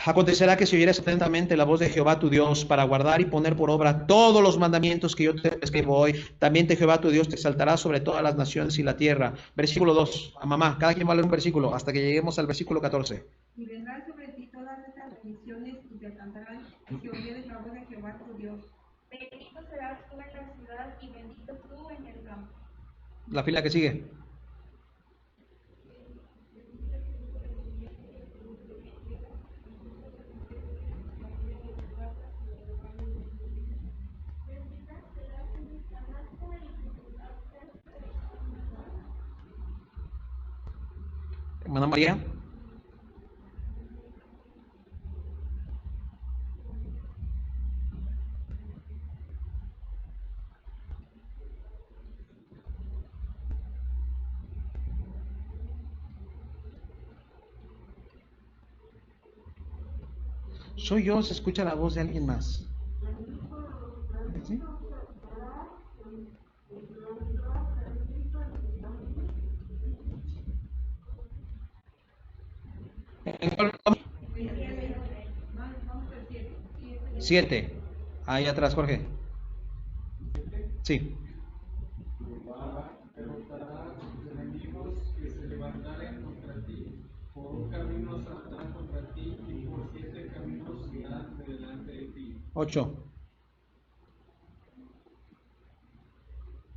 Acontecerá que si oyeres atentamente la voz de Jehová tu Dios para guardar y poner por obra todos los mandamientos que yo te escribo hoy, también de Jehová tu Dios te exaltará sobre todas las naciones y la tierra. Versículo 2. A mamá, cada quien va a leer un versículo hasta que lleguemos al versículo 14. Y vendrán sobre ti todas estas bendiciones y te alcanzarán si oyeres la voz de Jehová tu Dios. Bendito serás tú en la ciudad y bendito tú en el campo. La fila que sigue. Hermana María. ¿Soy yo o se escucha la voz de alguien más? ¿Sí? ¿En cuál? 7. Ahí atrás, Jorge. Sí. Jehová derrotará a tus enemigos que se levantaren contra ti. Por un camino saldrán contra ti y por 7 caminos irán delante de ti. 8.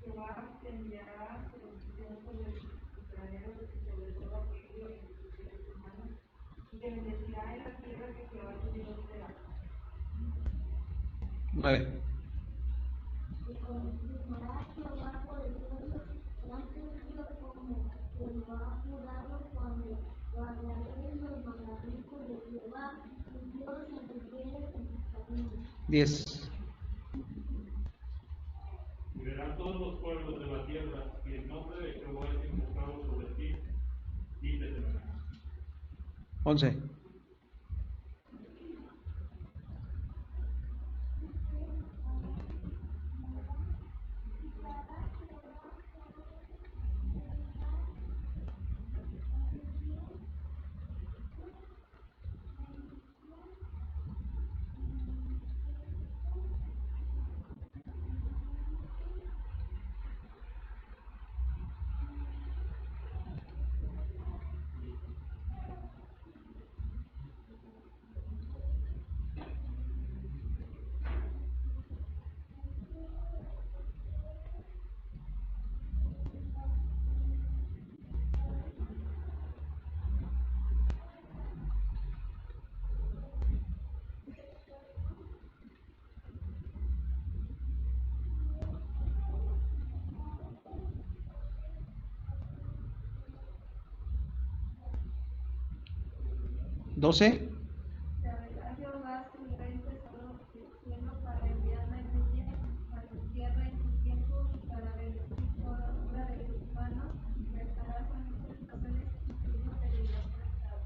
Jehová te enviará bendición sobre tus graneros y sobre todo aquello en que pusieres tu mano, y te bendecirá en la tierra que Jehová tu Dios te da. 9. Y confirmará Jehová poderoso delante tuyo como lo ha jurado cuando guardaréis los mandamientos de Jehová, tu Dios, anduvieres en sus caminos. 10. Y verán todos los pueblos de la tierra que el nombre de Jehová es invocado sobre ti, y te temerán. 11. ¿12? Traerá Jehová su gran tesoro del cielo para enviar la lluvia a tu tierra en su tiempo y para bendecir toda obra de tus manos, y prestarás a muchos jóvenes y tú no te dirás prestado.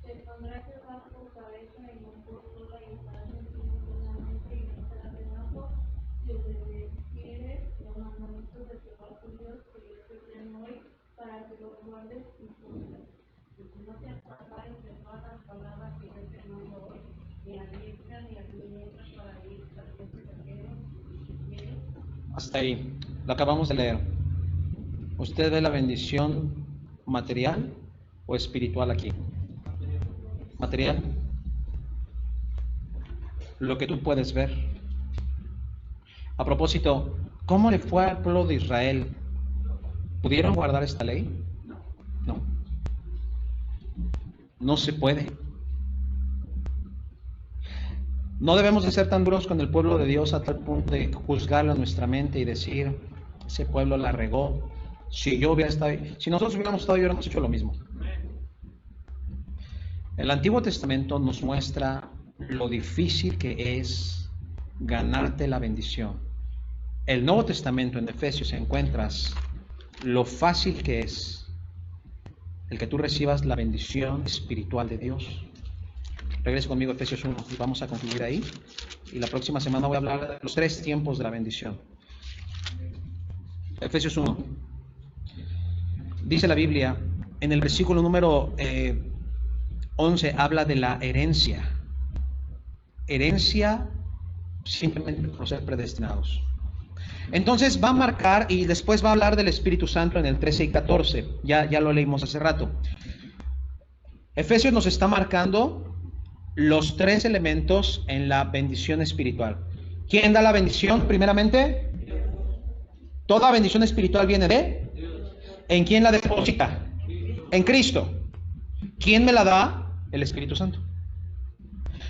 Te pondrá Jehová por cabeza y no por cola, y estarás encima plenamente y no estarás debajo, si obedecieres los mandamientos de Jehová tu Dios que yo te ordeno hoy, para que los guardes y cumplas. No te apartares de todas las palabras que yo te mando hoy, ni a diestra ni a siniestra, para ir tras los extranjeros, si quieres. Hasta ahí. Lo acabamos de leer. ¿Usted ve la bendición material o espiritual aquí? Material. Lo que tú puedes ver. A propósito, ¿cómo le fue al pueblo de Israel? ¿Pudieron guardar esta ley? No. No se puede. No debemos de ser tan duros con el pueblo de Dios a tal punto de juzgarlo en nuestra mente y decir, ese pueblo la regó. Si nosotros hubiéramos estado ahí, hubiéramos hecho lo mismo. El Antiguo Testamento nos muestra lo difícil que es ganarte la bendición. El Nuevo Testamento, en Efesios, encuentras lo fácil que es el que tú recibas la bendición espiritual de Dios. Regresa conmigo a Efesios 1 y vamos a concluir ahí. Y la próxima semana voy a hablar de los 3 tiempos de la bendición. Efesios 1. Dice la Biblia, en el versículo número 11, habla de la herencia. Herencia simplemente por ser predestinados. Entonces va a marcar y después va a hablar del Espíritu Santo en el 13 y 14. Ya lo leímos hace rato. Efesios nos está marcando los 3 elementos en la bendición espiritual. ¿Quién da la bendición primeramente? Toda bendición espiritual viene de. ¿En quién la deposita? En Cristo. ¿Quién me la da? El Espíritu Santo.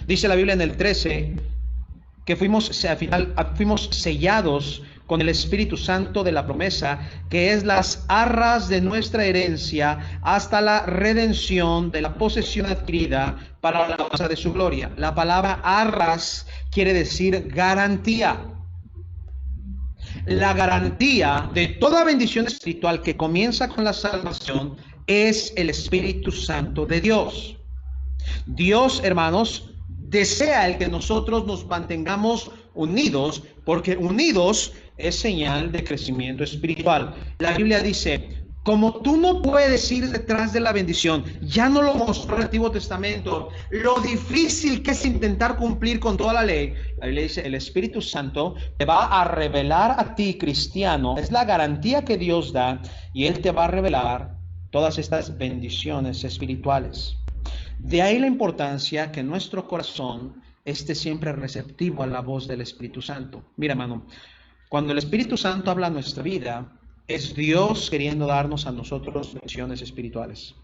Dice la Biblia en el 13 que fuimos sellados con el Espíritu Santo de la promesa, que es las arras de nuestra herencia hasta la redención de la posesión adquirida para la alabanza de su gloria. La palabra arras quiere decir garantía. La garantía de toda bendición espiritual que comienza con la salvación es el Espíritu Santo de Dios. Dios, hermanos, desea el que nosotros nos mantengamos unidos, porque unidos es señal de crecimiento espiritual. La Biblia dice, Como tú no puedes ir detrás de la bendición, ya no lo mostró el Antiguo Testamento, lo difícil que es intentar cumplir con toda la ley. La Biblia dice, el Espíritu Santo te va a revelar a ti, cristiano, es la garantía que Dios da, y Él te va a revelar todas estas bendiciones espirituales. De ahí la importancia que nuestro corazón esté siempre receptivo a la voz del Espíritu Santo. Mira, hermano, cuando el Espíritu Santo habla a nuestra vida, es Dios queriendo darnos a nosotros bendiciones espirituales.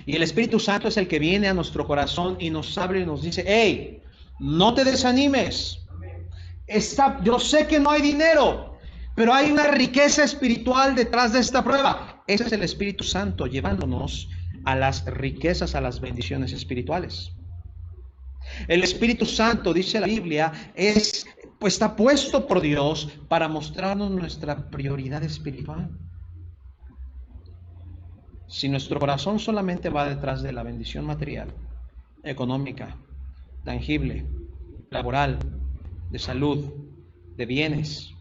Y el Espíritu Santo es el que viene a nuestro corazón y nos habla y nos dice, hey, no te desanimes. Yo sé que no hay dinero, pero hay una riqueza espiritual detrás de esta prueba. Ese es el Espíritu Santo llevándonos a las riquezas, a las bendiciones espirituales. El Espíritu Santo, dice la Biblia, está puesto por Dios para mostrarnos nuestra prioridad espiritual. Si nuestro corazón solamente va detrás de la bendición material, económica, tangible, laboral, de salud, de bienes,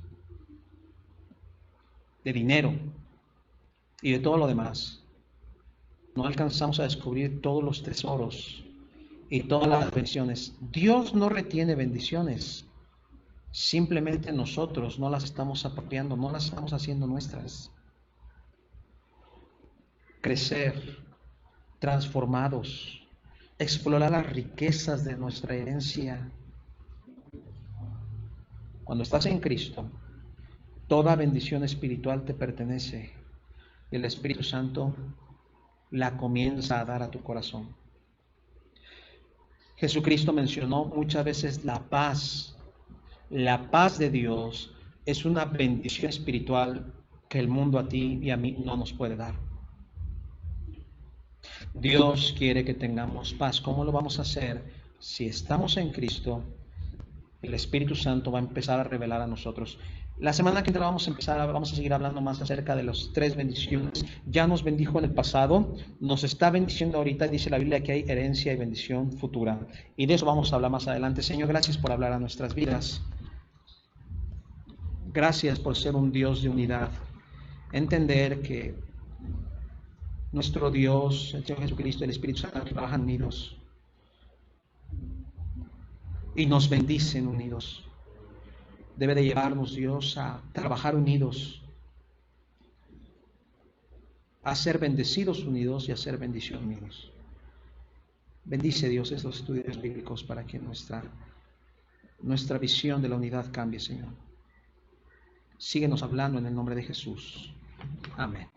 de dinero y de todo lo demás, no alcanzamos a descubrir todos los tesoros y todas las bendiciones. Dios no retiene bendiciones. Simplemente nosotros no las estamos apropiando, no las estamos haciendo nuestras. Crecer, transformados, explorar las riquezas de nuestra herencia. Cuando estás en Cristo, toda bendición espiritual te pertenece y el Espíritu Santo la comienza a dar a tu corazón. Jesucristo mencionó muchas veces la paz. La paz de Dios es una bendición espiritual que el mundo a ti y a mí no nos puede dar. Dios quiere que tengamos paz. ¿Cómo lo vamos a hacer? Si estamos en Cristo, el Espíritu Santo va a empezar a revelar a nosotros. La semana que entra vamos a seguir hablando más acerca de las 3 bendiciones. Ya nos bendijo en el pasado, nos está bendiciendo ahorita. Dice la Biblia que hay herencia y bendición futura. Y de eso vamos a hablar más adelante. Señor, gracias por hablar a nuestras vidas. Gracias por ser un Dios de unidad. Entender que nuestro Dios, el Señor Jesucristo y el Espíritu Santo trabajan unidos y nos bendicen unidos. Debe de llevarnos Dios a trabajar unidos, a ser bendecidos unidos y a ser bendición unidos. Bendice Dios estos estudios bíblicos para que nuestra visión de la unidad cambie, Señor. Síguenos hablando en el nombre de Jesús. Amén.